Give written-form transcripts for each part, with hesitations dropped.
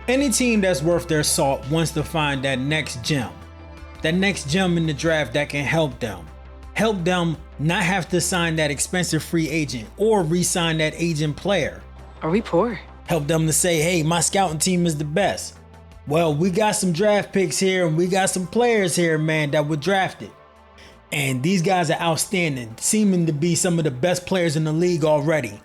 Any team that's worth their salt wants to find that next gem in the draft that can help them not have to sign that expensive free agent or re-sign that aging player. Are we poor? Help them to say, hey, my scouting team is the best. Well, we got some draft picks here and we got some players here, man, that were drafted. And these guys are outstanding, seeming to be some of the best players in the league already.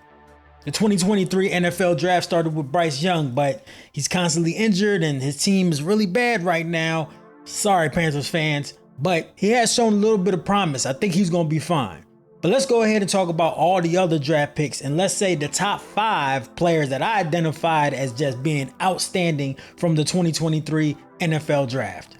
The 2023 NFL draft started with Bryce Young, but he's constantly injured and his team is really bad right now. Sorry, Panthers fans, but he has shown a little bit of promise. I think he's going to be fine. But let's go ahead and talk about all the other draft picks, and let's say the top 5 players that I identified as just being outstanding from the 2023 NFL draft.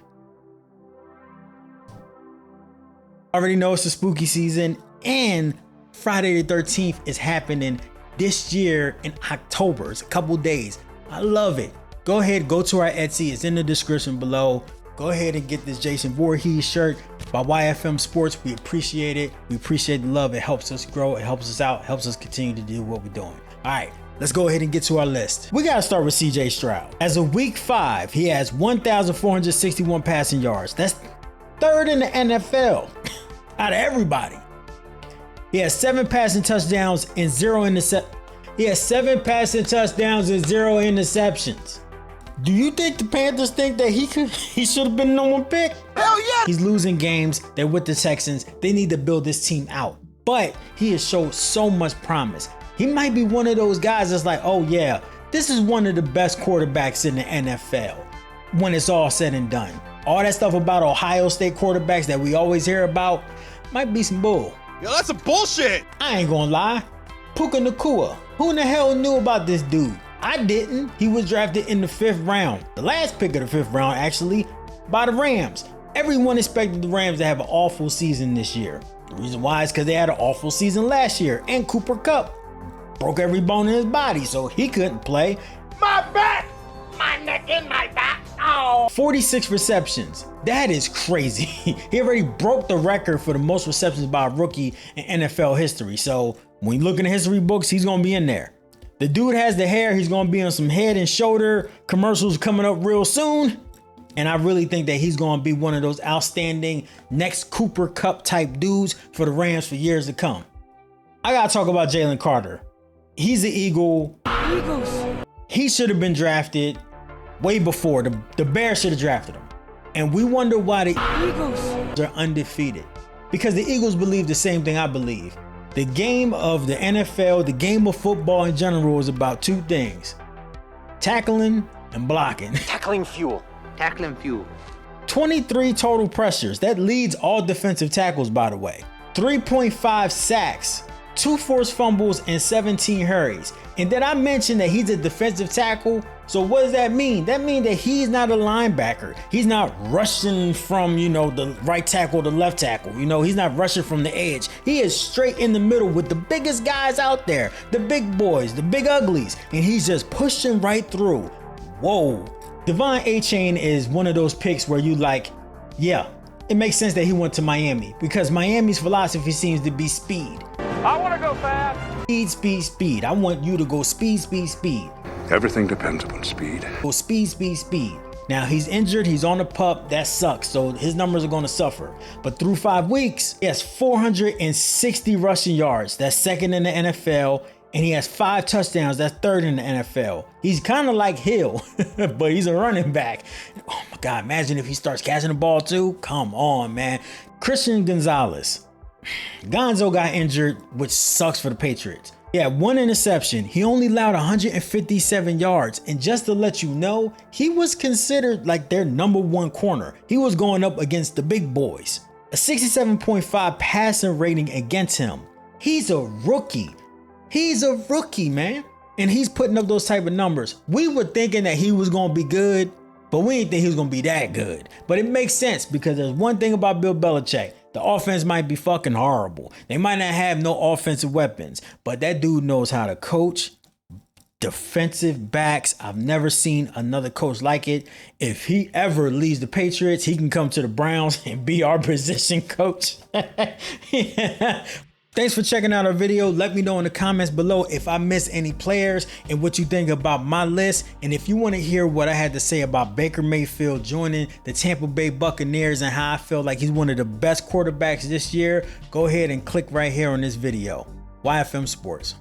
Already know it's a spooky season, and Friday the 13th is happening this year in October. It's a couple days. I love it. Go ahead, go to our Etsy. It's in the description below. Go ahead and get this Jason Voorhees shirt by YFM Sports. We appreciate it. We appreciate the love. It helps us grow. It helps us out. Helps us continue to do what we're doing. All right, let's go ahead and get to our list. We got to start with CJ Stroud. As of week 5, he has 1,461 passing yards. That's 3rd in the NFL out of everybody. He has 7 passing touchdowns and 0 interceptions. He has 7 passing touchdowns and 0 interceptions. Do you think the Panthers think that he should have been the number 1 pick? Hell yeah! He's losing games. They're with the Texans. They need to build this team out. But he has showed so much promise. He might be one of those guys that's like, oh yeah, this is one of the best quarterbacks in the NFL when it's all said and done. All that stuff about Ohio State quarterbacks that we always hear about might be some bull. Yo, that's a bullshit! I ain't gonna lie. Puka Nacua. Who in the hell knew about this dude? I didn't. He was drafted in the 5th round. The last pick of the 5th round, actually, by the Rams. Everyone expected the Rams to have an awful season this year. The reason why is because they had an awful season last year. And Cooper Kupp broke every bone in his body, so he couldn't play. My back! My neck and my back! Oh! 46 receptions. That is crazy. He already broke the record for the most receptions by a rookie in NFL history. So when you look in the history books, he's going to be in there. The dude has the hair. He's going to be on some head and shoulder commercials coming up real soon. And I really think that he's going to be one of those outstanding next Cooper Kupp type dudes for the Rams for years to come. I got to talk about Jalen Carter. He's an Eagle. Eagles. He should have been drafted way before. The Bears should have drafted him. And we wonder why the Eagles are undefeated. Because the Eagles believe the same thing I believe. The game of the NFL, the game of football in general is about 2 things. Tackling and blocking. Tackling fuel. 23 total pressures. That leads all defensive tackles, by the way. 3.5 sacks. 2 forced fumbles and 17 hurries. And did I mention that he's a defensive tackle? So what does that mean? That means that he's not a linebacker. He's not rushing from, the right tackle to left tackle. He's not rushing from the edge. He is straight in the middle with the biggest guys out there, the big boys, the big uglies, and he's just pushing right through. Whoa. Devon Achane is one of those picks where you like, yeah, it makes sense that he went to Miami because Miami's philosophy seems to be speed. I want to go fast! Speed. I want you to go speed. Everything depends upon speed. Go speed. Now he's injured, he's on the PUP, that sucks, so his numbers are going to suffer. But through 5 weeks, he has 460 rushing yards, that's 2nd in the NFL, and he has 5 touchdowns, that's 3rd in the NFL. He's kind of like Hill, but he's a running back. Oh my God, imagine if he starts catching the ball too. Come on, man. Christian Gonzalez. Gonzo got injured, which sucks for the Patriots. He had 1 interception. He only allowed 157 yards. And just to let you know, he was considered like their number 1 corner. He was going up against the big boys. A 67.5 passing rating against him. He's a rookie. Man. And he's putting up those type of numbers. We were thinking that he was going to be good, but we didn't think he was going to be that good. But it makes sense because there's one thing about Bill Belichick. The offense might be fucking horrible. They might not have no offensive weapons, but that dude knows how to coach defensive backs. I've never seen another coach like it. If he ever leaves the Patriots, he can come to the Browns and be our position coach. Yeah. Thanks for checking out our video. Let me know in the comments below if I missed any players and what you think about my list. And if you want to hear what I had to say about Baker Mayfield joining the Tampa Bay Buccaneers and how I feel like he's one of the best quarterbacks this year, go ahead and click right here on this video. YFM Sports.